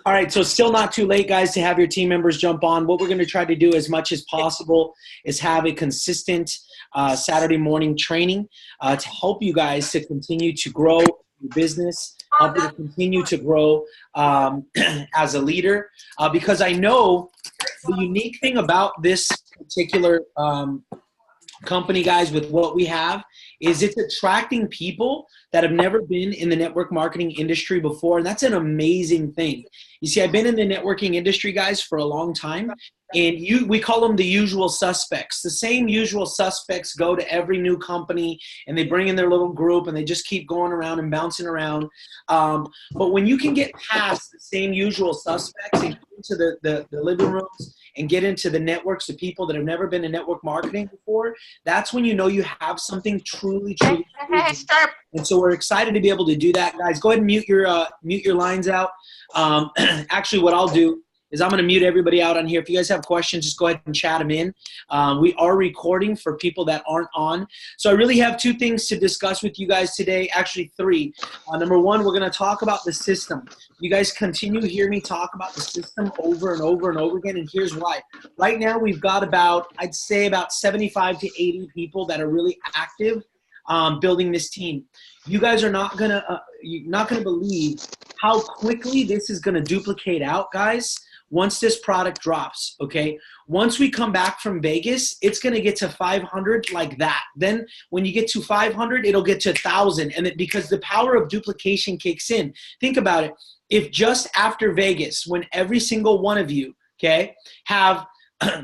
All right, so still not too late, guys, to have your team members jump on. What we're going to try to do as much as possible is have a consistent Saturday morning training to help you guys to continue to grow your business, help you to continue to grow as a leader. Because I know the unique thing about this particular company, guys, with what we have is it's attracting people that have never been in the network marketing industry before. And that's an amazing thing. You see, I've been in the networking industry, guys, for a long time. And we call them the usual suspects. The same usual suspects go to every new company and they bring in their little group and they just keep going around and bouncing around. But when you can get past the same usual suspects and get into the living rooms and get into the networks of people that have never been in network marketing before, that's when you know you have something truly. And so we're excited to be able to do that, guys. Go ahead and mute your lines out. Actually, what I'll do is I'm going to mute everybody out on here. If you guys have questions, just go ahead and chat them in. We are recording for people that aren't on. So I really have two things to discuss with you guys today, actually three. Number one, we're going to talk about the system. You guys continue to hear me talk about the system over and over and over again, and here's why. Right now, we've got I'd say about 75 to 80 people that are really active building this team. You guys are not gonna believe how quickly this is gonna duplicate out, guys, once this product drops, okay? Once we come back from Vegas, it's gonna get to 500 like that. Then when you get to 500, it'll get to 1,000, and because the power of duplication kicks in. Think about it. If just after Vegas, when every single one of you, okay, have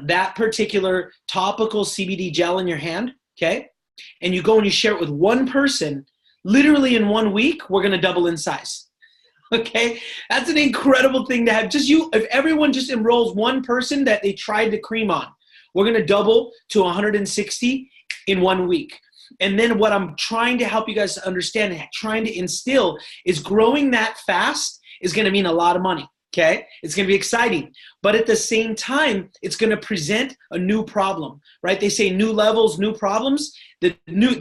that particular topical CBD gel in your hand, okay, and you go and you share it with one person, literally in 1 week, we're going to double in size. Okay? That's an incredible thing to have. If everyone just enrolls one person that they tried the cream on, we're going to double to 160 in 1 week. And then what I'm trying to help you guys to understand and trying to instill is growing that fast is going to mean a lot of money. Okay, it's going to be exciting, but at the same time, it's going to present a new problem, right? They say new levels, new problems. The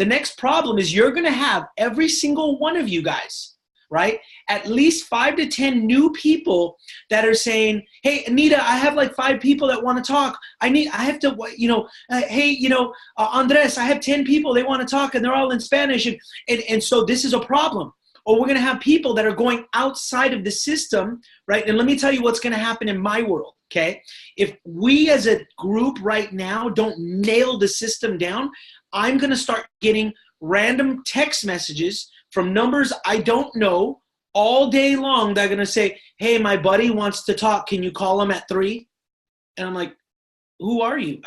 next problem is you're going to have every single one of you guys, right? At least 5 to 10 new people that are saying, "Hey, Anita, I have like 5 people that want to talk. Andres, I have 10 people they want to talk, and they're all in Spanish, and so this is a problem." Or we're going to have people that are going outside of the system, right? And let me tell you what's going to happen in my world, okay? If we as a group right now don't nail the system down, I'm going to start getting random text messages from numbers I don't know all day long. They're going to say, "Hey, my buddy wants to talk. Can you call him at 3?" And I'm like, "Who are you?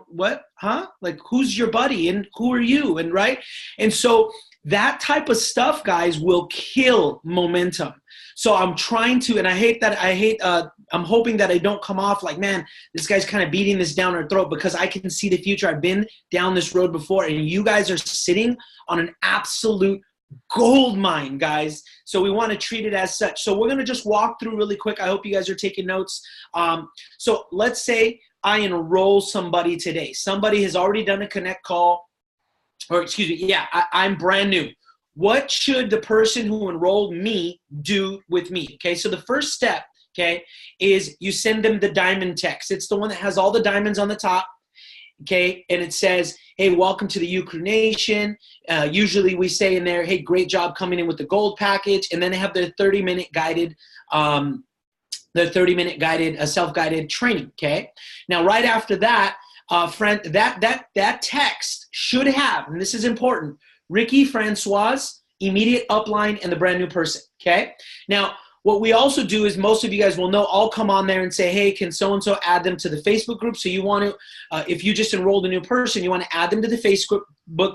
What? Huh? Like, who's your buddy and who are you?" And right? And so that type of stuff, guys, will kill momentum. So I'm trying to, and I'm hoping that I don't come off like, man, this guy's kind of beating this down our throat, because I can see the future. I've been down this road before, and you guys are sitting on an absolute gold mine, guys. So we want to treat it as such. So we're going to just walk through really quick. I hope you guys are taking notes. So let's say I enroll somebody today. Somebody has already done a connect call. Or excuse me, yeah, I'm brand new. What should the person who enrolled me do with me? Okay, so the first step, okay, is you send them the diamond text. It's the one that has all the diamonds on the top, okay, and it says, "Hey, welcome to the UCrew Nation." Usually we say in there, "Hey, great job coming in with the gold package," and then they have their 30-minute guided self-guided training, okay? Now, right after that, friend, that text should have, and this is important, Ricky, Francois, immediate upline, and the brand new person, okay? Now, what we also do is, most of you guys will know, I'll come on there and say, "Hey, can so-and-so add them to the Facebook group?" So you want to, if you just enrolled a new person, you want to add them to the Facebook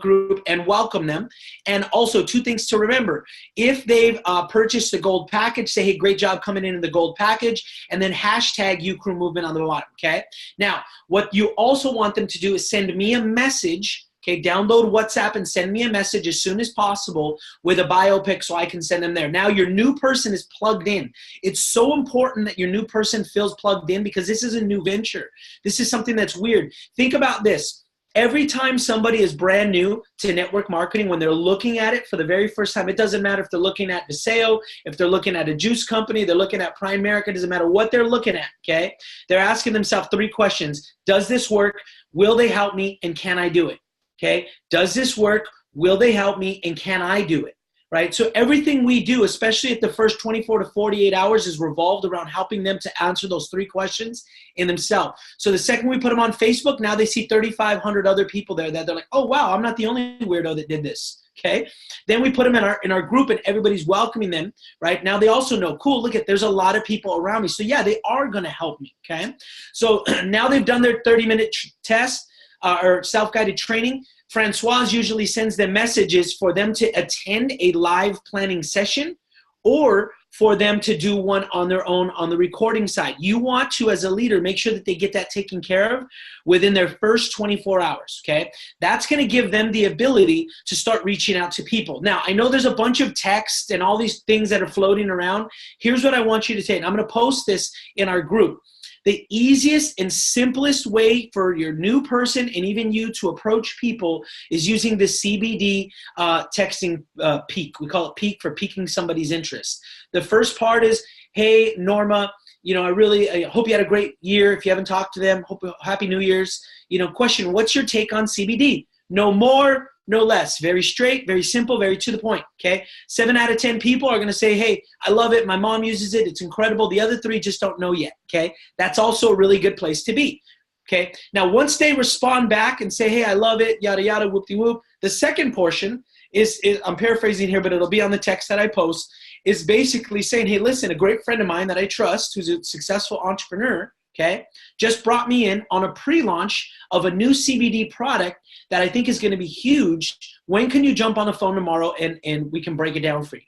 group and welcome them. And also, 2 things to remember. If they've purchased the gold package, say, "Hey, great job coming in the gold package," and then hashtag UCrewMVMNT on the bottom, okay? Now, what you also want them to do is send me a message. Okay, download WhatsApp and send me a message as soon as possible with a biopic so I can send them there. Now, your new person is plugged in. It's so important that your new person feels plugged in, because this is a new venture. This is something that's weird. Think about this. Every time somebody is brand new to network marketing, when they're looking at it for the very first time, it doesn't matter if they're looking at Deseo, if they're looking at a juice company, they're looking at Primerica, it doesn't matter what they're looking at, okay? They're asking themselves 3 questions. Does this work? Will they help me? And can I do it? Okay? Does this work? Will they help me? And can I do it? Right? So everything we do, especially at the first 24 to 48 hours, is revolved around helping them to answer those 3 questions in themselves. So the second we put them on Facebook, now they see 3,500 other people there that they're like, oh, wow, I'm not the only weirdo that did this. Okay. Then we put them in our group and everybody's welcoming them, right? Now they also know, cool, look at, there's a lot of people around me. So yeah, they are going to help me. Okay. So now they've done their 30-minute test or self-guided training. Francoise usually sends them messages for them to attend a live planning session or for them to do one on their own on the recording side. You want to, as a leader, make sure that they get that taken care of within their first 24 hours, okay? That's going to give them the ability to start reaching out to people. Now, I know there's a bunch of text and all these things that are floating around. Here's what I want you to take. And I'm going to post this in our group. The easiest and simplest way for your new person and even you to approach people is using the CBD texting peak. We call it peak for piquing somebody's interest. The first part is, hey, Norma, you know, I hope you had a great year. If you haven't talked to them, Happy New Year's. You know, question, what's your take on CBD? No more, no less. Very straight, very simple, very to the point, okay? 7 out of 10 people are going to say, hey, I love it. My mom uses it. It's incredible. The other 3 just don't know yet, okay? That's also a really good place to be, okay? Now, once they respond back and say, hey, I love it, yada, yada, whoop-de-whoop, the second portion is, I'm paraphrasing here, but it'll be on the text that I post, is basically saying, hey, listen, a great friend of mine that I trust who's a successful entrepreneur, okay, just brought me in on a pre-launch of a new CBD product that I think is going to be huge. When can you jump on the phone tomorrow and we can break it down for you,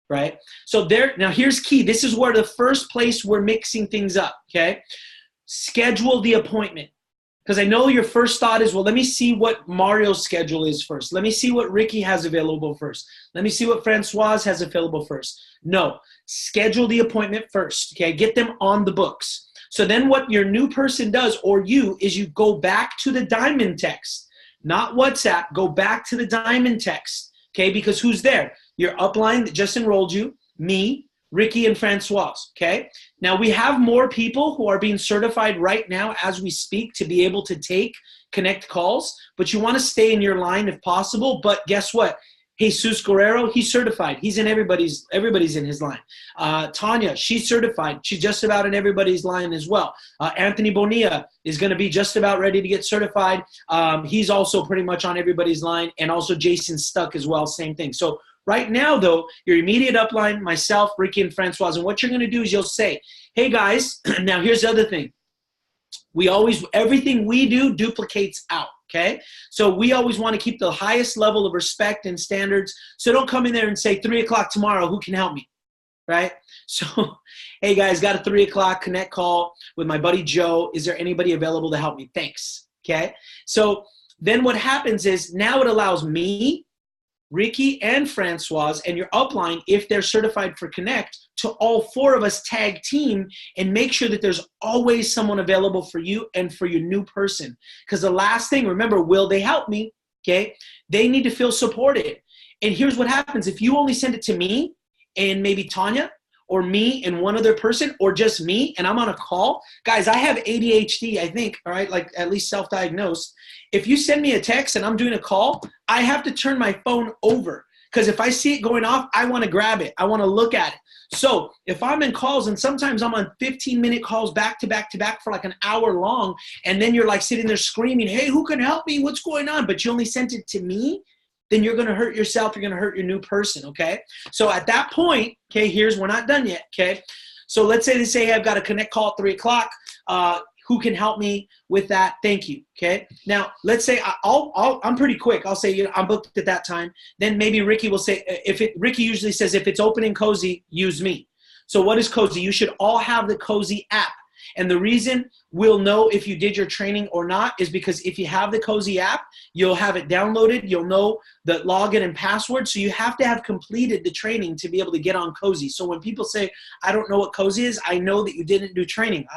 right? So there, now here's key. This is where the first place we're mixing things up, okay? Schedule the appointment. Because I know your first thought is, well, let me see what Mario's schedule is first. Let me see what Ricky has available first. Let me see what Francoise has available first. No, schedule the appointment first, okay? Get them on the books. So then what your new person does, or you, is you go back to the diamond text, not WhatsApp, go back to the diamond text, okay? Because who's there? Your upline that just enrolled you, me, Ricky, and Francoise, okay? Now we have more people who are being certified right now as we speak to be able to take connect calls, but you want to stay in your line if possible. But guess what? Jesus Guerrero, he's certified. He's in everybody's in his line. Tanya, she's certified. She's just about in everybody's line as well. Anthony Bonilla is going to be just about ready to get certified. He's also pretty much on everybody's line. And also Jason Stuck as well, same thing. So right now, though, your immediate upline, myself, Ricky, and Francoise, and what you're going to do is you'll say, hey, guys, now here's the other thing. Everything we do duplicates out. Okay, so we always want to keep the highest level of respect and standards. So don't come in there and say 3 o'clock tomorrow, who can help me, right? So, hey guys, got a 3 o'clock connect call with my buddy Joe. Is there anybody available to help me? Thanks. Okay, so then what happens is now it allows me, Ricky, and Francoise, and your upline, if they're certified for Connect, to all 4 of us tag team and make sure that there's always someone available for you and for your new person. Because the last thing, remember, will they help me? Okay, they need to feel supported. And here's what happens. If you only send it to me and maybe Tanya, or me and one other person, or just me, and I'm on a call, guys, I have ADHD, I think, all right, like at least self-diagnosed. If you send me a text and I'm doing a call, I have to turn my phone over, because if I see it going off, I want to grab it. I want to look at it. So if I'm in calls, and sometimes I'm on 15-minute calls back to back to back for like an hour long, and then you're like sitting there screaming, hey, who can help me? What's going on? But you only sent it to me, then you're going to hurt yourself. You're going to hurt your new person, okay? So at that point, okay, we're not done yet, okay? So let's say they say, hey, I've got a connect call at 3 o'clock. Who can help me with that? Thank you, okay? Now, let's say I'm pretty quick. I'll say, you know, I'm booked at that time. Then maybe Ricky will say, Ricky usually says, if it's open and cozy, use me. So what is cozy? You should all have the cozy app. And the reason we'll know if you did your training or not is because if you have the Cozy app, you'll have it downloaded. You'll know the login and password. So you have to have completed the training to be able to get on Cozy. So when people say, I don't know what Cozy is, I know that you didn't do training.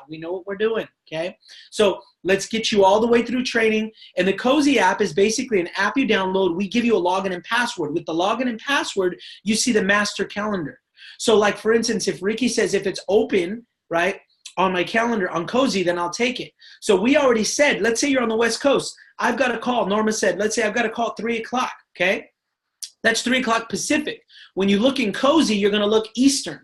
We know what we're doing, okay? So let's get you all the way through training. And the Cozy app is basically an app you download. We give you a login and password. With the login and password, you see the master calendar. So like, for instance, if Ricky says if it's open, right, on my calendar on Cozy, then I'll take it. So we already said, let's say you're on the West Coast. I've got a call. Norma said, let's say I've got a call at 3 o'clock, okay? That's 3 o'clock Pacific. When you look in Cozy, you're going to look Eastern.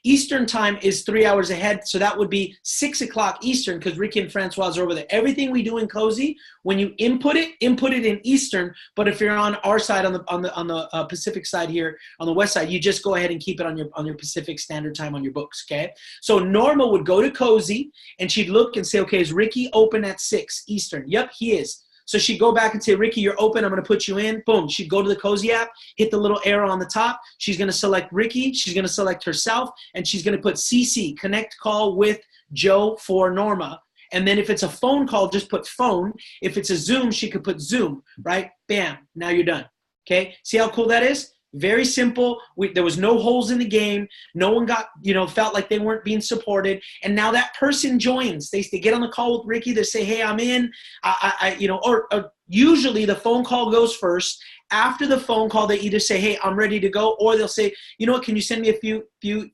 Eastern time is 3 hours ahead, so that would be 6 o'clock Eastern because Ricky and Francois are over there. Everything we do in Cozy, when you input it in Eastern. But if you're on our side, on the Pacific side here, on the West side, you just go ahead and keep it on your Pacific Standard Time on your books. Okay. So Norma would go to Cozy and she'd look and say, okay, is Ricky open at 6 Eastern? Yep, he is. So she'd go back and say, Ricky, you're open. I'm going to put you in. Boom. She'd go to the Cozy app, hit the little arrow on the top. She's going to select Ricky. She's going to select herself, and she's going to put CC, connect call with Joe for Norma. And then if it's a phone call, just put phone. If it's a Zoom, she could put Zoom, right? Bam. Now you're done. Okay. See how cool that is? Very simple. There was no holes in the game. No one got, felt like they weren't being supported. And now that person joins. They get on the call with Ricky. They say, hey, I'm in. Or usually the phone call goes first. After the phone call, they either say, hey, I'm ready to go. Or they'll say, you know what, can you send me a few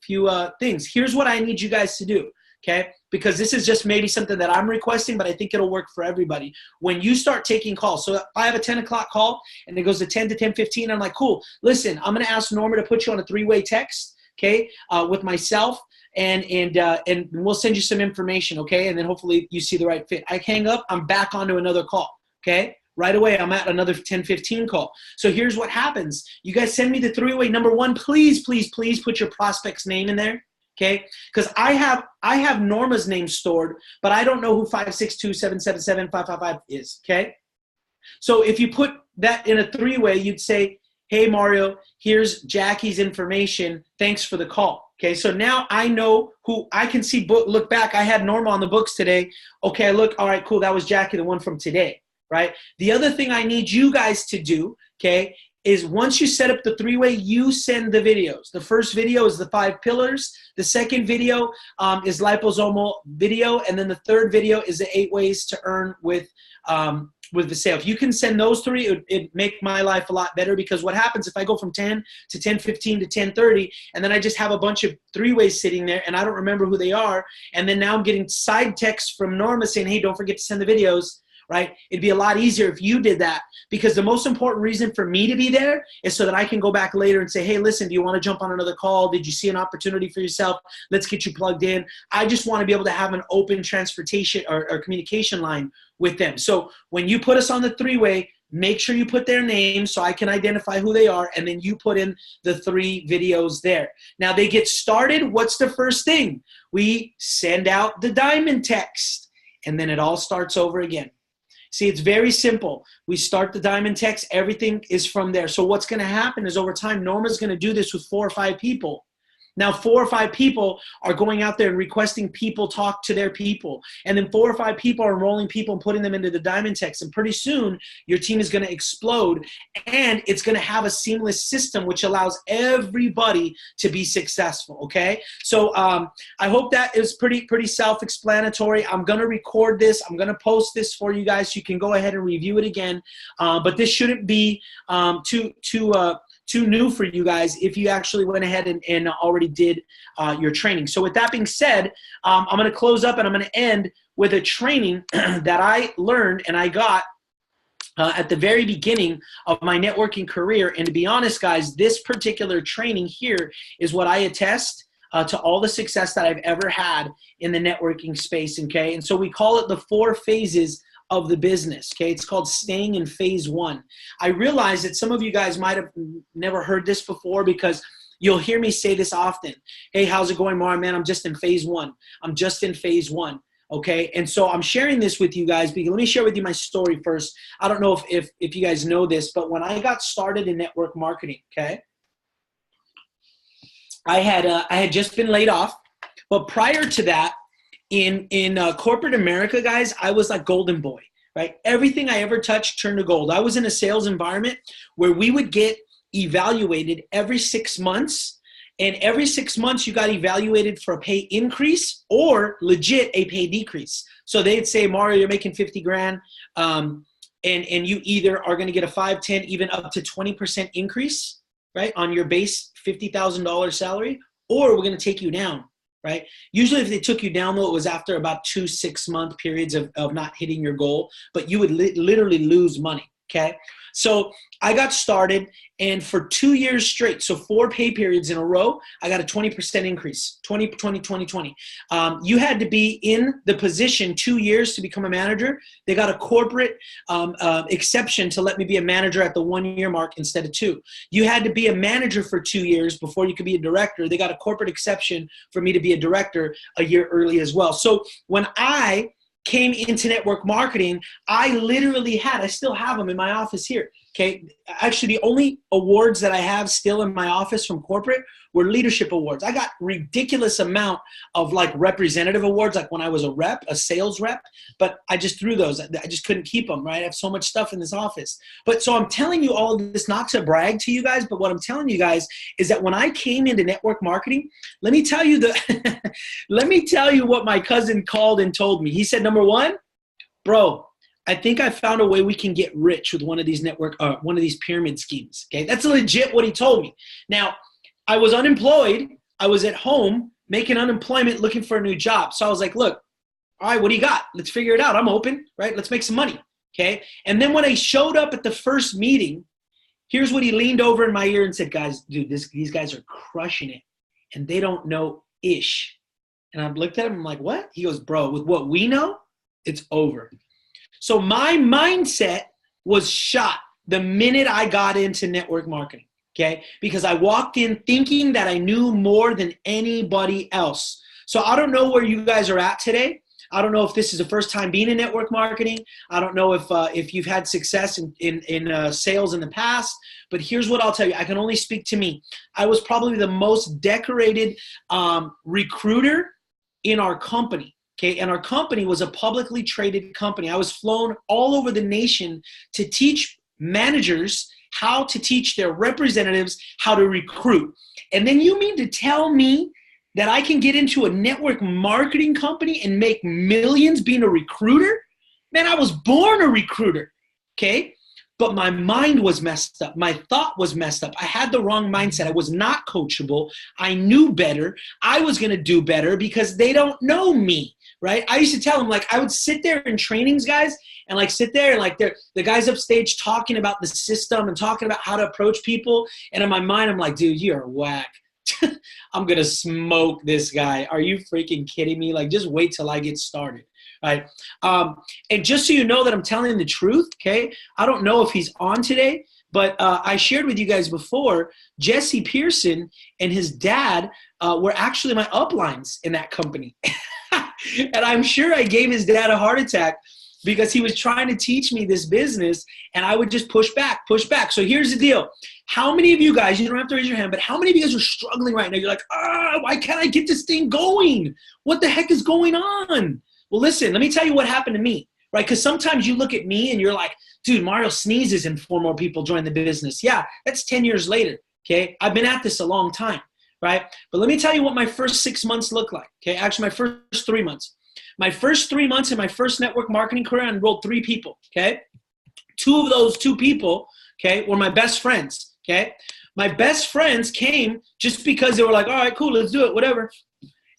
things? Here's what I need you guys to do. Okay, because this is just maybe something that I'm requesting, but I think it'll work for everybody. When you start taking calls, so if I have a 10 o'clock call and it goes to 10 to 10:15, I'm like, cool, listen, I'm going to ask Norma to put you on a 3-way text, okay, with myself, and we'll send you some information, okay, and then hopefully you see the right fit. I hang up, I'm back onto another call, okay? Right away, I'm at another 10:15 call. So here's what happens. You guys send me the 3-way. Number one, please, please, please put your prospect's name in there. Okay, because I have Norma's name stored, but I don't know who 562-777-555 is. Okay, so if you put that in a 3-way, you'd say, "Hey Mario, here's Jackie's information. Thanks for the call." Okay, so now I know who I can see. Look back, I had Norma on the books today. Okay, look, all right, cool. That was Jackie, the one from today, right? The other thing I need you guys to do, okay, is once you set up the 3-way, you send the videos. The first video is the 5 pillars. The second video is liposomal video. And then the third video is the 8 ways to earn with the sale. If you can send those 3, it'd make my life a lot better, because what happens if I go from 10 to 10:15 to 10:30, and then I just have a bunch of 3-ways sitting there and I don't remember who they are. And then now I'm getting side texts from Norma saying, hey, don't forget to send the videos. Right? It'd be a lot easier if you did that, because the most important reason for me to be there is so that I can go back later and say, hey, listen, do you want to jump on another call? Did you see an opportunity for yourself? Let's get you plugged in. I just want to be able to have an open transportation or communication line with them. So when you put us on the 3-way, make sure you put their name so I can identify who they are, and then you put in the 3 videos there. Now they get started. What's the first thing? We send out the diamond text, and then it all starts over again. See, it's very simple. We start the diamond text. Everything is from there. So what's going to happen is over time, Norma's going to do this with 4 or 5 people. Now, 4 or 5 people are going out there and requesting people talk to their people. And then 4 or 5 people are enrolling people and putting them into the diamond text. And pretty soon, your team is going to explode. And it's going to have a seamless system which allows everybody to be successful, okay? So I hope that is pretty self-explanatory. I'm going to record this. I'm going to post this for you guys so you can go ahead and review it again. But this shouldn't be too new for you guys if you actually went ahead and already did your training. So with that being said, I'm going to close up and I'm going to end with a training that I learned and I got at the very beginning of my networking career. And to be honest, guys, this particular training here is what I attest to all the success that I've ever had in the networking space, okay? And so we call it the 4 phases of the business, okay? It's called staying in phase 1. I realize that some of you guys might have never heard this before, because you'll hear me say this often. Hey, how's it going, Mar? Man, I'm just in phase 1. I'm just in phase 1, okay? And so I'm sharing this with you guys because let me share with you my story first. I don't know if you guys know this, but when I got started in network marketing, okay, I had just been laid off, but prior to that, In corporate America, guys, I was like golden boy, right? Everything I ever touched turned to gold. I was in a sales environment where we would get evaluated every 6 months, and every 6 months you got evaluated for a pay increase or legit a pay decrease. So they'd say, Mario, you're making 50 grand, and you either are going to get a 5, 10, even up to 20% increase, right, on your base $50,000 salary, or we're going to take you down. Right? Usually if they took you down, though, it was after about 2 6-month periods of not hitting your goal, but you would literally lose money, okay? So I got started, and for 2 years straight, so 4 pay periods in a row, I got a 20% increase, 20, 20, 20, 20. You had to be in the position 2 years to become a manager. They got a corporate exception to let me be a manager at the 1 year mark instead of 2. You had to be a manager for 2 years before you could be a director. They got a corporate exception for me to be a director a year early as well. So when I came into network marketing, I still have them in my office here. Okay. Actually, the only awards that I have still in my office from corporate were leadership awards. I got ridiculous amount of like representative awards, like when I was a sales rep, but I just threw those. I just couldn't keep them, right? I have so much stuff in this office. But so I'm telling you all of this not to brag to you guys, but what I'm telling you guys is that when I came into network marketing, let me tell you what my cousin called and told me. He said, number one, bro, I think I found a way we can get rich with one of these pyramid schemes. Okay, that's legit what he told me. Now, I was unemployed. I was at home making unemployment, looking for a new job. So I was like, look, all right, what do you got? Let's figure it out. I'm open, right? Let's make some money. Okay. And then when I showed up at the first meeting, here's what he leaned over in my ear and said, guys, dude, these guys are crushing it, and they don't know ish. And I looked at him. I'm like, what? He goes, bro, with what we know, it's over. So my mindset was shot the minute I got into network marketing, okay? Because I walked in thinking that I knew more than anybody else. So I don't know where you guys are at today. I don't know if this is the first time being in network marketing. I don't know if you've had success in sales in the past. But here's what I'll tell you. I can only speak to me. I was probably the most decorated recruiter in our company. Okay, and our company was a publicly traded company. I was flown all over the nation to teach managers how to teach their representatives how to recruit. And then you mean to tell me that I can get into a network marketing company and make millions being a recruiter? Man, I was born a recruiter, okay? But my mind was messed up. My thought was messed up. I had the wrong mindset. I was not coachable. I knew better. I was going to do better because they don't know me. Right? I used to tell them, like, I would sit there in trainings, guys, and like sit there and like the guys upstage talking about the system and talking about how to approach people. And in my mind, I'm like, dude, you're whack. I'm going to smoke this guy. Are you freaking kidding me? Like, just wait till I get started. Right? And just so you know that I'm telling the truth, okay? I don't know if he's on today, but I shared with you guys before, Jesse Pearson and his dad were actually my uplines in that company. And I'm sure I gave his dad a heart attack because he was trying to teach me this business, and I would just push back. So here's the deal. How many of you guys, you don't have to raise your hand, but how many of you guys are struggling right now? You're like, why can't I get this thing going? What the heck is going on? Well, listen, let me tell you what happened to me, right? Because sometimes you look at me and you're like, dude, Mario sneezes and 4 more people join the business. Yeah, that's 10 years later, okay? I've been at this a long time. Right? But let me tell you what my first 6 months looked like. Okay, actually my first 3 months. My first 3 months in my first network marketing career, I enrolled 3 people. Okay, 2 of those 2 people, okay, were my best friends. Okay, my best friends came just because they were like, all right, cool, let's do it, whatever.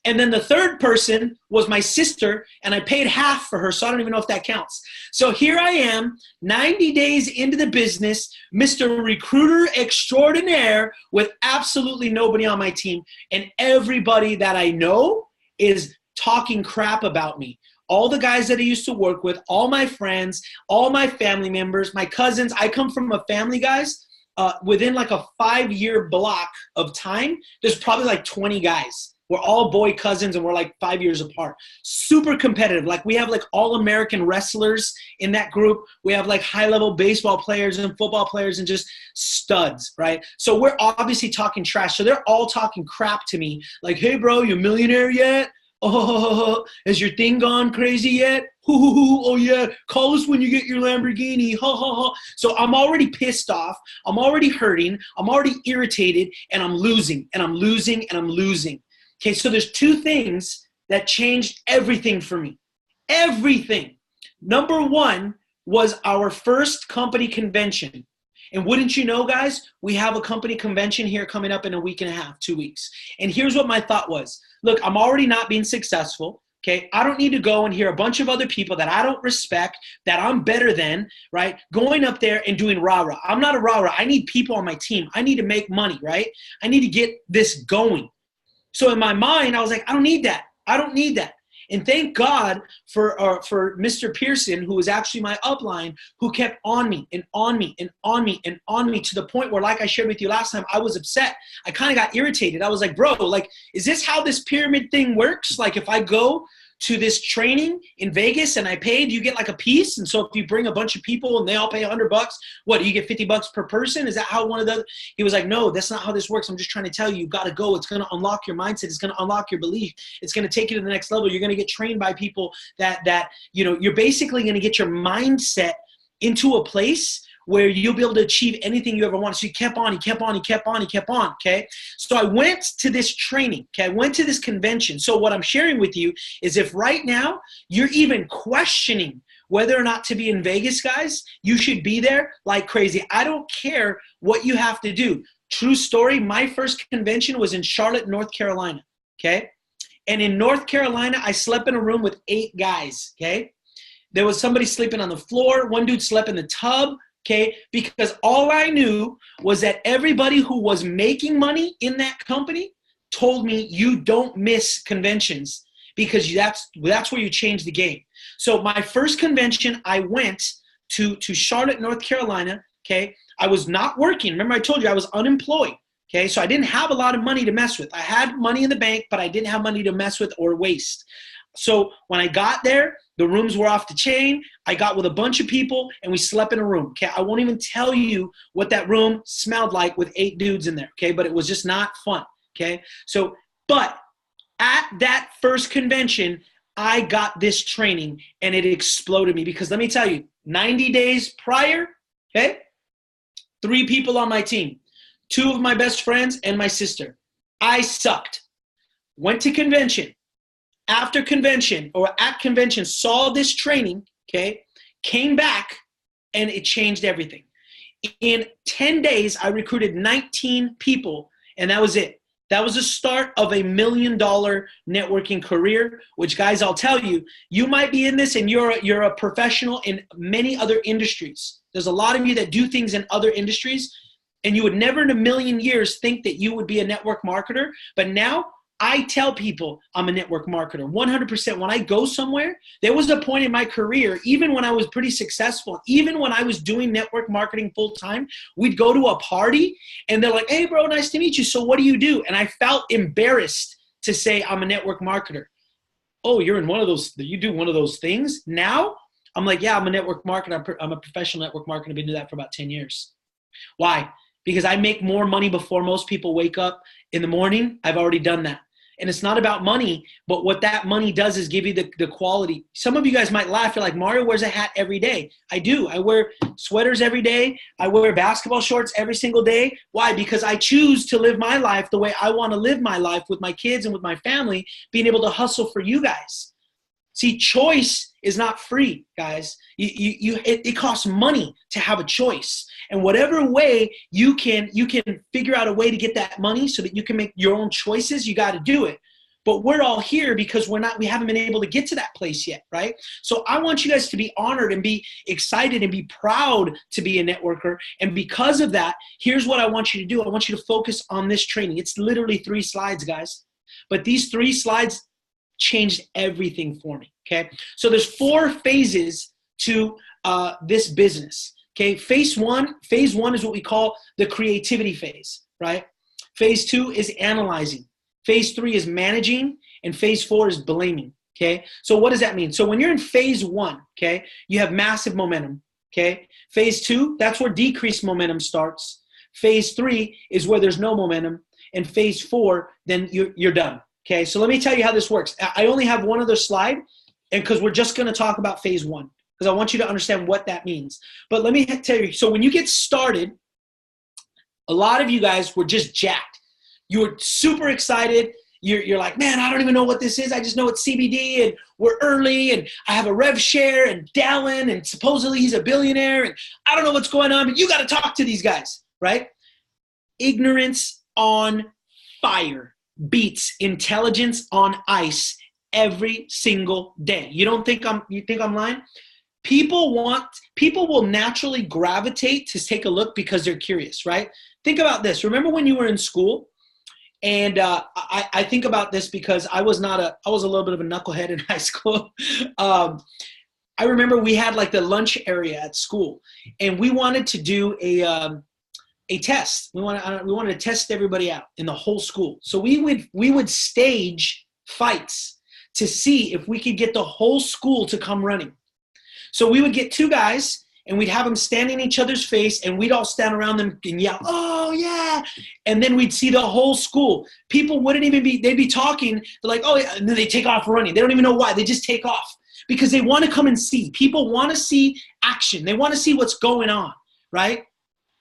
And then the third person was my sister, and I paid half for her, so I don't even know if that counts. So here I am, 90 days into the business, Mr. Recruiter Extraordinaire, with absolutely nobody on my team. And everybody that I know is talking crap about me. All the guys that I used to work with, all my friends, all my family members, my cousins. I come from a family, guys, within like a 5-year block of time, there's probably like 20 guys. We're all boy cousins and we're like 5 years apart. Super competitive. Like we have like all American wrestlers in that group. We have like high level baseball players and football players and just studs, right? So we're obviously talking trash. So they're all talking crap to me. Like, hey bro, you a millionaire yet? Oh, has your thing gone crazy yet? Oh yeah, call us when you get your Lamborghini. Ha ha ha. So I'm already pissed off. I'm already hurting. I'm already irritated, and I'm losing, and I'm losing, and I'm losing. Okay, so there's two things that changed everything for me. Everything. Number one was our first company convention. And wouldn't you know, guys, we have a company convention here coming up in a week and a half, 2 weeks. And here's what my thought was. Look, I'm already not being successful. Okay, I don't need to go and hear a bunch of other people that I don't respect, that I'm better than, right? Going up there and doing rah-rah. I'm not a rah-rah. I need people on my team. I need to make money, right? I need to get this going. So in my mind, I was like, I don't need that. I don't need that. And thank God for Mr. Pearson, who was actually my upline, who kept on me and on me and on me and on me to the point where, like I shared with you last time, I was upset. I kind of got irritated. I was like, bro, like, is this how this pyramid thing works? Like, if I go to this training in Vegas and I paid, you get like a piece. And so if you bring a bunch of people and they all pay $100, what, do you get $50 per person? Is that how one of the, he was like, no, that's not how this works. I'm just trying to tell you, you've got to go. It's going to unlock your mindset. It's going to unlock your belief. It's going to take you to the next level. You're going to get trained by people that, you know, you're basically going to get your mindset into a place where you'll be able to achieve anything you ever want. So he kept on, okay? So I went to this training, okay? I went to this convention. So what I'm sharing with you is, if right now you're even questioning whether or not to be in Vegas, guys, you should be there like crazy. I don't care what you have to do. True story, my first convention was in Charlotte, North Carolina, okay? And in North Carolina, I slept in a room with 8 guys, okay? There was somebody sleeping on the floor. One dude slept in the tub. Okay, because all I knew was that everybody who was making money in that company told me, you don't miss conventions, because that's where you change the game. So my first convention, I went to Charlotte, North Carolina. Okay, I was not working. Remember, I told you I was unemployed. Okay, so I didn't have a lot of money to mess with. I had money in the bank, but I didn't have money to mess with or waste. So when I got there, the rooms were off the chain. I got with a bunch of people and we slept in a room. Okay, I won't even tell you what that room smelled like with 8 dudes in there. Okay, but it was just not fun. Okay, so but at that first convention, I got this training and it exploded me, because let me tell you, 90 days prior, okay, 3 people on my team, 2 of my best friends and my sister. I sucked. Went to convention. After convention, or at convention, saw this training, okay, came back, and it changed everything. In 10 days, I recruited 19 people, and that was it. That was the start of a $1 million networking career, which, guys, I'll tell you, you might be in this and you're a professional in many other industries. There's a lot of you that do things in other industries, and you would never in a million years think that you would be a network marketer, but now I tell people I'm a network marketer 100%. When I go somewhere, there was a point in my career, even when I was pretty successful, even when I was doing network marketing full time, we'd go to a party and they're like, hey bro, nice to meet you. So what do you do? And I felt embarrassed to say I'm a network marketer. Oh, you're in one of those, you do one of those things? Now I'm like, yeah, I'm a network marketer. I'm a professional network marketer. I've been doing that for about 10 years. Why? Because I make more money before most people wake up in the morning. I've already done that. And it's not about money, but what that money does is give you the quality. Some of you guys might laugh. You're like, Mario wears a hat every day. I do. I wear sweaters every day. I wear basketball shorts every single day. Why? Because I choose to live my life the way I want to live my life, with my kids and with my family, being able to hustle for you guys. See, choice is not free, guys. It costs money to have a choice. And whatever way you can figure out a way to get that money so that you can make your own choices, you got to do it. But we're all here because we haven't been able to get to that place yet, right? So I want you guys to be honored and be excited and be proud to be a networker. And because of that, here's what I want you to do. I want you to focus on this training. It's literally 3 slides, guys. But these 3 slides changed everything for me, okay? So there's 4 phases to this business, okay? Phase one is what we call the creativity phase, right? Phase 2 is analyzing. Phase 3 is managing, and phase 4 is blaming, okay? So what does that mean? So when you're in phase 1, okay, you have massive momentum, okay? Phase 2, that's where decreased momentum starts. Phase 3 is where there's no momentum, and phase 4, then you're done. Okay, so let me tell you how this works. I only have one other slide, and because we're just going to talk about phase one, because I want you to understand what that means. But let me tell you, so when you get started, a lot of you guys were just jacked. You were super excited. You're like, man, I don't even know what this is. I just know it's CBD, and we're early, and I have a rev share, and Dallin, and supposedly he's a billionaire, and I don't know what's going on, but you got to talk to these guys, right? Ignorance on fire beats intelligence on ice every single day. You think I'm lying? People will naturally gravitate to take a look because they're curious, right? Think about this. Remember when you were in school? And I think about this because I was a little bit of a knucklehead in high school. I remember we had like the lunch area at school, and we wanted to do a test. We wanted to test everybody out in the whole school. So we would stage fights to see if we could get the whole school to come running. So we would get two guys, and we'd have them stand in each other's face, and we'd all stand around them and yell, "Oh yeah!" And then we'd see the whole school. People they'd be talking. They're like, "Oh yeah," and then they take off running. They don't even know why. They just take off because they want to come and see. People want to see action. They want to see what's going on, right?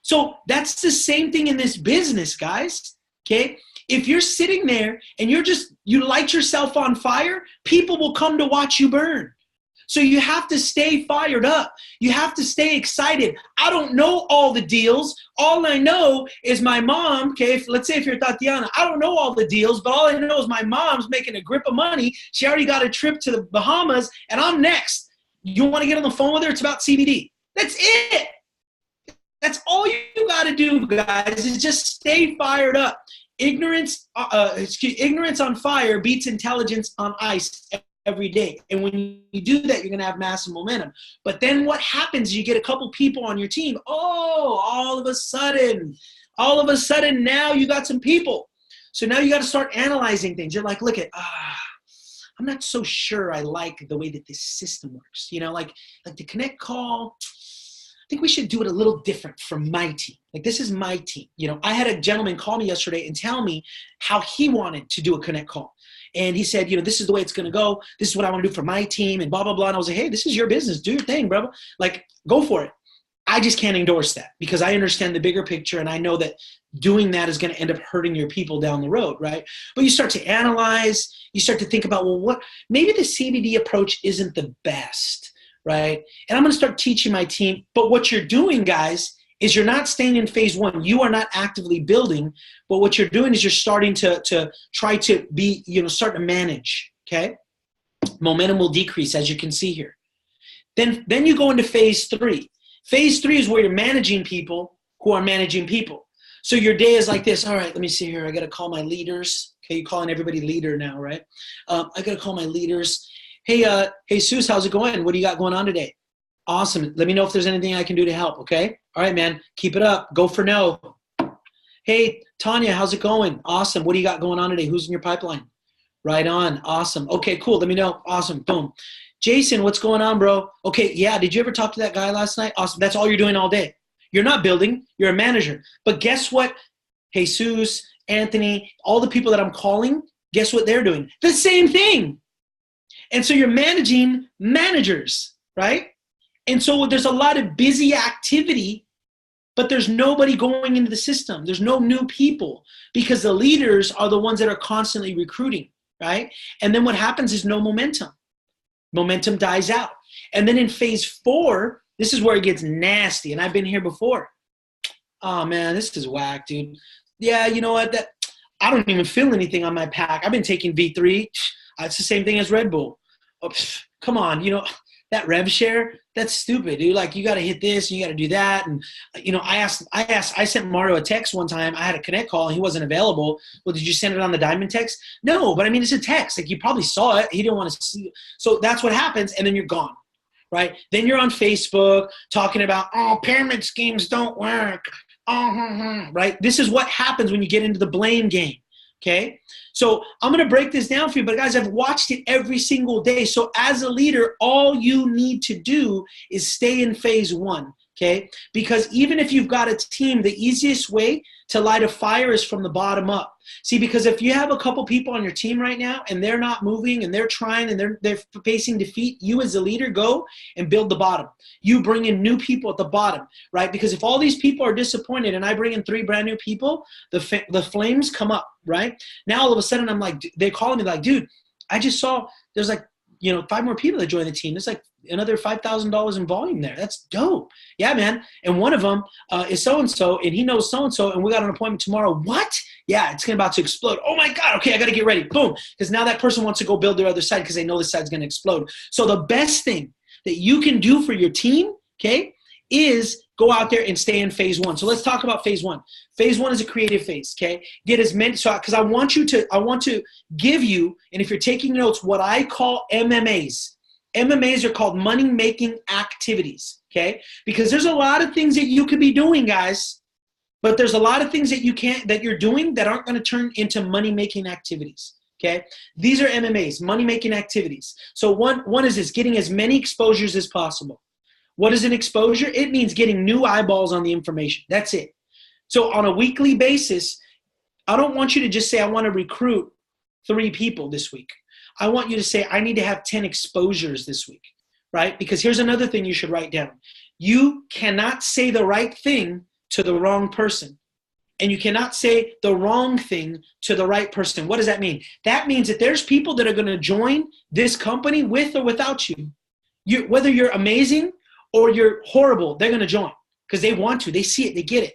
So that's the same thing in this business, guys, okay? If you're sitting there and you light yourself on fire, people will come to watch you burn. So you have to stay fired up. You have to stay excited. I don't know all the deals. All I know is my mom, okay, let's say if you're Tatiana, I don't know all the deals, but all I know is my mom's making a grip of money. She already got a trip to the Bahamas, and I'm next. You want to get on the phone with her? It's about CBD. That's it. That's all you got to do, guys, is just stay fired up. Ignorance on fire beats intelligence on ice every day. And when you do that, you're going to have massive momentum. But then what happens, you get a couple people on your team. Oh, all of a sudden, now you got some people. So now you got to start analyzing things. You're like, look at, I'm not so sure I like the way that this system works. You know, like the connect call, I think we should do it a little different from my team. Like, this is my team. You know, I had a gentleman call me yesterday and tell me how he wanted to do a connect call. And he said, you know, this is the way it's going to go. This is what I want to do for my team and blah, blah, blah. And I was like, hey, this is your business. Do your thing, bro. Like, go for it. I just can't endorse that because I understand the bigger picture, and I know that doing that is going to end up hurting your people down the road, right? But you start to analyze. You start to think about, well, maybe the CBD approach isn't the best, right? And I'm going to start teaching my team. But what you're doing, guys, is you're not staying in phase one. You are not actively building, but what you're doing is you're starting to try to be, start to manage, okay? Momentum will decrease, as you can see here. Then you go into phase three. Phase three is where you're managing people who are managing people. So your day is like this. All right, let me see here. I got to call my leaders. Okay, you're calling everybody leader now, right? I got to call my leaders. Hey, Jesus, how's it going? What do you got going on today? Awesome. Let me know if there's anything I can do to help, okay? All right, man. Keep it up. Go for no. Hey, Tanya, how's it going? Awesome. What do you got going on today? Who's in your pipeline? Right on. Awesome. Okay, cool. Let me know. Awesome. Boom. Jason, what's going on, bro? Okay, yeah. Did you ever talk to that guy last night? Awesome. That's all you're doing all day. You're not building. You're a manager. But guess what? Jesus, Anthony, all the people that I'm calling, guess what they're doing? The same thing. And so you're managing managers, right? And so there's a lot of busy activity, but there's nobody going into the system. There's no new people because the leaders are the ones that are constantly recruiting, right? And then what happens is no momentum. Momentum dies out. And then in phase four, this is where it gets nasty. And I've been here before. Oh, man, this is whack, dude. Yeah, you know what? I don't even feel anything on my pack. I've been taking V3. It's the same thing as Red Bull. Oh, come on, that rev share, that's stupid, dude. Like, you got to hit this and you got to do that. And, I sent Mario a text one time. I had a connect call and he wasn't available. Well, did you send it on the diamond text? No, but I mean, it's a text. Like, you probably saw it. He didn't want to see it. So that's what happens. And then you're gone, right? Then you're on Facebook talking about, pyramid schemes don't work. Right? This is what happens when you get into the blame game. Okay, so I'm going to break this down for you, but guys, I've watched it every single day. So as a leader, all you need to do is stay in phase one. okay? Because even if you've got a team, the easiest way to light a fire is from the bottom up. See, because if you have a couple people on your team right now and they're not moving and they're trying and they're facing defeat, you as a leader go and build the bottom. You bring in new people at the bottom, right? Because if all these people are disappointed and I bring in 3 brand new people, the flames come up, right? Now all of a sudden I'm like, they're calling me like, dude, I just saw there's like, 5 more people that joined the team. There's like another $5,000 in volume there. That's dope. Yeah, man. And one of them is so-and-so, and he knows so-and-so, and we got an appointment tomorrow. What? Yeah, it's about to explode. Oh, my God. Okay, I got to get ready. Boom. Because now that person wants to go build their other side because they know this side's going to explode. So the best thing that you can do for your team, okay, is go out there and stay in phase 1. So let's talk about phase 1. Phase 1 is a creative phase, okay? Get as many, because I want to give you, and if you're taking notes, what I call MMAs. MMAs are called money-making activities, okay? Because there's a lot of things that you could be doing, guys, but there's a lot of things that you're doing that aren't going to turn into money-making activities, okay? These are MMAs, money-making activities. So one is this, getting as many exposures as possible. What is an exposure? It means getting new eyeballs on the information. That's it. So on a weekly basis, I don't want you to just say, I want to recruit 3 people this week. I want you to say, I need to have 10 exposures this week, right? Because here's another thing you should write down. You cannot say the right thing to the wrong person. And you cannot say the wrong thing to the right person. What does that mean? That means that there's people that are going to join this company with or without you. Whether you're amazing or you're horrible, they're going to join because they want to. They see it. They get it.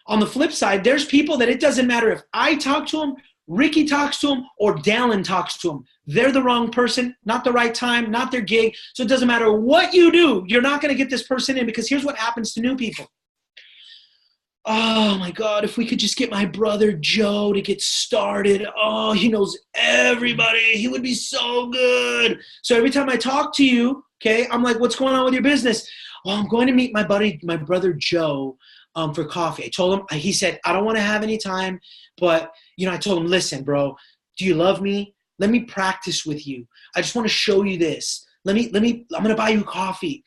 On the flip side, there's people that it doesn't matter if I talk to them, Ricky talks to them, or Dallin talks to them. They're the wrong person, not the right time, not their gig. So it doesn't matter what you do, you're not going to get this person in because here's what happens to new people. Oh, my God, if we could just get my brother Joe to get started. Oh, he knows everybody. He would be so good. So every time I talk to you, okay, I'm like, what's going on with your business? Well, I'm going to meet my brother Joe for coffee. I told him, he said, I don't want to have any time, but, I told him, listen, bro, do you love me? Let me practice with you. I just want to show you this. I'm going to buy you coffee.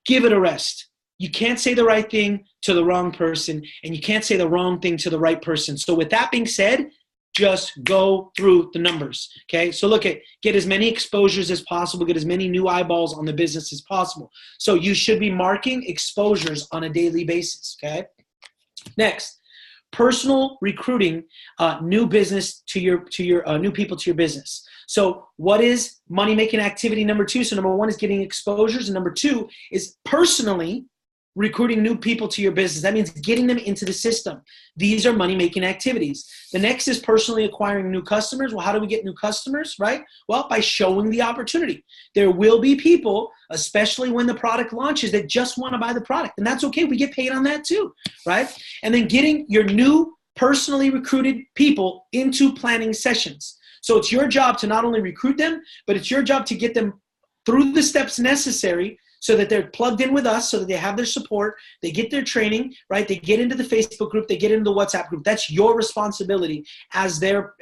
Give it a rest. You can't say the right thing to the wrong person, and you can't say the wrong thing to the right person. So with that being said, just go through the numbers, okay? So get as many exposures as possible, get as many new eyeballs on the business as possible. So you should be marking exposures on a daily basis, okay? Next, personal recruiting, new business to your new people to your business. So what is money-making activity number 2? So number 1 is getting exposures, and number 2 is personally recruiting new people to your business. That means getting them into the system. These are money-making activities. The next is personally acquiring new customers. Well, how do we get new customers, right? Well, by showing the opportunity. There will be people, especially when the product launches, that just want to buy the product. And that's okay. We get paid on that too, right? And then getting your new personally recruited people into planning sessions. So it's your job to not only recruit them, but it's your job to get them through the steps necessary so that they're plugged in with us, so that they have their support, they get their training, right? They get into the Facebook group, they get into the WhatsApp group. That's your responsibility as their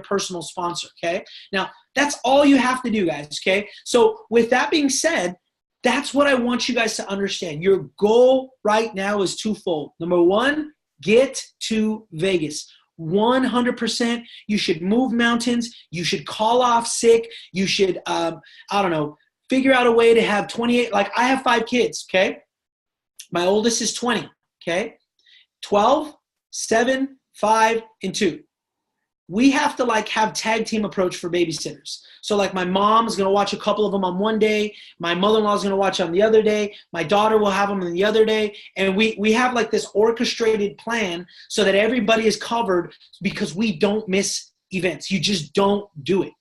personal sponsor, okay? Now, that's all you have to do, guys, okay? So with that being said, that's what I want you guys to understand. Your goal right now is twofold. Number 1, get to Vegas. 100%. You should move mountains. You should call off sick. You should, figure out a way to have 28, like I have 5 kids, okay? My oldest is 20, okay? 12, 7, 5, and 2. We have to have tag team approach for babysitters. So my mom is going to watch a couple of them on one day. My mother-in-law is going to watch on the other day. My daughter will have them on the other day. And we have this orchestrated plan so that everybody is covered because we don't miss events. You just don't do it.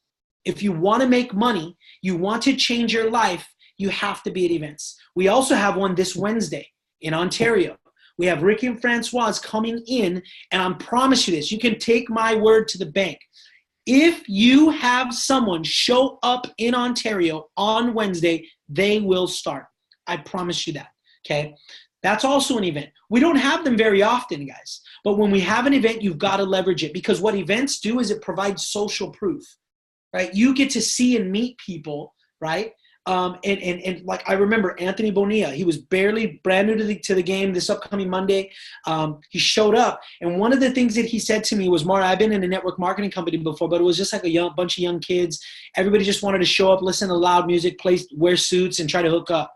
If you want to make money, you want to change your life, you have to be at events. We also have one this Wednesday in Ontario. We have Ricky and Francois coming in, and I promise you this, you can take my word to the bank. If you have someone show up in Ontario on Wednesday, they will start. I promise you that, okay? That's also an event. We don't have them very often, guys. But when we have an event, you've got to leverage it because what events do is it provides social proof. Right? You get to see and meet people, right? And like I remember Anthony Bonilla, he was barely brand new to the game this upcoming Monday. He showed up, and one of the things that he said to me was, Mario, I've been in a network marketing company before, but it was just like a bunch of young kids. Everybody just wanted to show up, listen to loud music, wear suits, and try to hook up.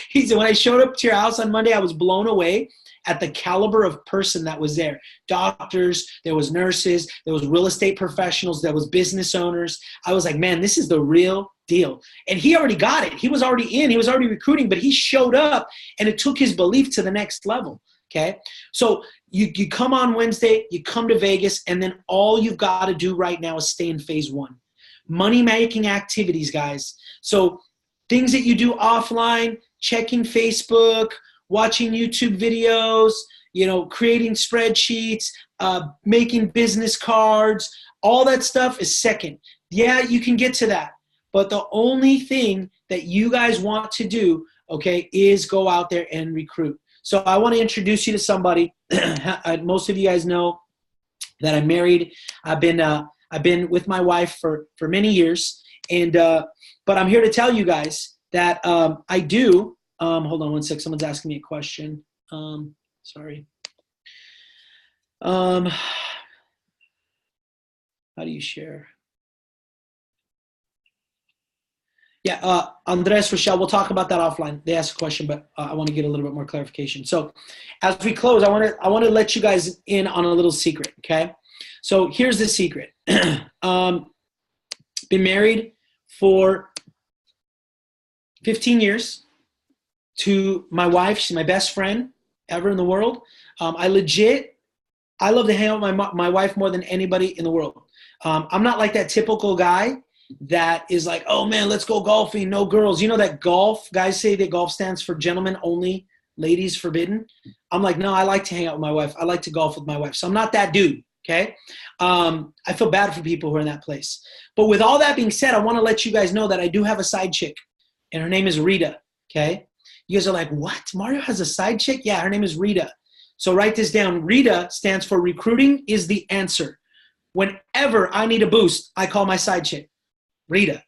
He said, when I showed up to your house on Monday, I was blown away at the caliber of person that was there. Doctors, there was nurses, there was real estate professionals, there was business owners. I was like, man, this is the real deal. And he already got it. He was already in. He was already recruiting, but he showed up, and it took his belief to the next level. Okay? So you come on Wednesday, you come to Vegas, and then all you've got to do right now is stay in phase one. Money-making activities, guys. So things that you do offline, checking Facebook, watching YouTube videos, creating spreadsheets, making business cards, all that stuff is second. Yeah, you can get to that. But the only thing that you guys want to do, okay, is go out there and recruit. So I want to introduce you to somebody. Most of you guys know that I'm married. I've been with my wife for many years. But I'm here to tell you guys that I do. Hold on one sec. Someone's asking me a question. Sorry. How do you share? Yeah, Andres, Rochelle, we'll talk about that offline. They asked a question, but I want to get a little bit more clarification. So as we close, I want to let you guys in on a little secret, okay? So here's the secret. Been married for 15 years to my wife. She's my best friend ever in the world. I love to hang out with my wife more than anybody in the world. I'm not like that typical guy that is like, oh man, let's go golfing, no girls. You know that golf, guys say that golf stands for gentlemen only, ladies forbidden. I'm like, no, I like to hang out with my wife. I like to golf with my wife. So I'm not that dude, okay? I feel bad for people who are in that place. But with all that being said, I want to let you guys know that I do have a side chick, and her name is Rita, okay? You guys are like, what? Mario has a side chick? Yeah, her name is Rita. So write this down. Rita stands for recruiting is the answer. Whenever I need a boost, I call my side chick, Rita,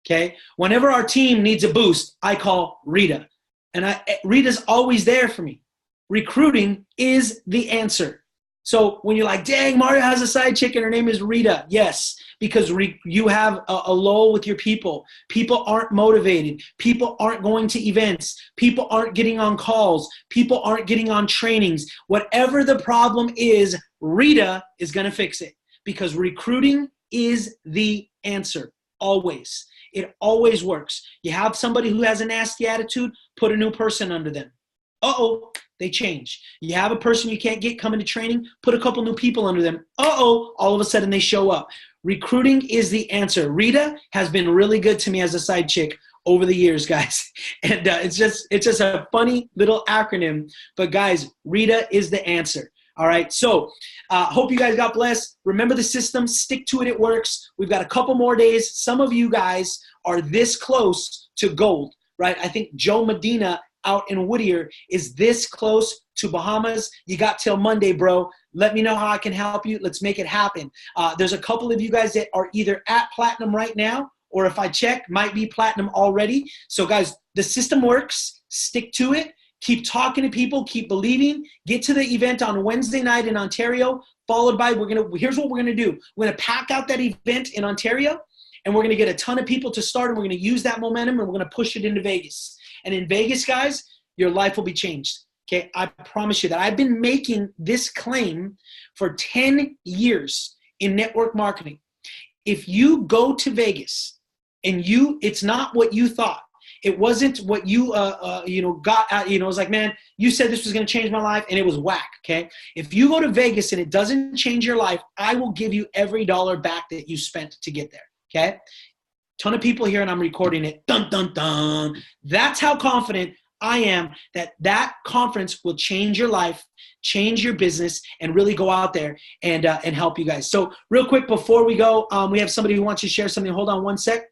okay? Whenever our team needs a boost, I call Rita. And Rita's always there for me. Recruiting is the answer. So when you're like, dang, Mario has a side chick and her name is Rita. Yes, because you have a lull with your people. People aren't motivated. People aren't going to events. People aren't getting on calls. People aren't getting on trainings. Whatever the problem is, Rita is going to fix it, because recruiting is the answer. Always. It always works. You have somebody who has a nasty attitude, put a new person under them. Uh-oh, they change. You have a person you can't get coming to training, put a couple new people under them. Uh-oh, all of a sudden they show up. Recruiting is the answer. Rita has been really good to me as a side chick over the years, guys. And it's just a funny little acronym. But guys, Rita is the answer. All right, so hope you guys got blessed. Remember the system, stick to it, it works. We've got a couple more days. Some of you guys are this close to gold, right? I think Joe Medina out in Whittier is this close to Bahamas. You got till Monday, bro. Let me know how I can help you. Let's make it happen. There's a couple of you guys that are either at platinum right now, or if I check, might be platinum already. So guys, the system works. Stick to it. Keep talking to people, keep believing, get to the event on Wednesday night in Ontario, followed by, here's what we're going to do. We're going to pack out that event in Ontario, and we're going to get a ton of people to start, and we're going to use that momentum, and we're going to push it into Vegas. And in Vegas, guys, your life will be changed. Okay, I promise you that. I've been making this claim for 10 years in network marketing. If you go to Vegas and it's not what you thought, it wasn't what you, got out, it was like, man, you said this was going to change my life, and it was whack, okay? If you go to Vegas and it doesn't change your life, I will give you every dollar back that you spent to get there, okay? Ton of people here, and I'm recording it. Dun, dun, dun. That's how confident I am that conference will change your life, change your business, and really go out there and help you guys. So real quick before we go, we have somebody who wants to share something. Hold on one sec.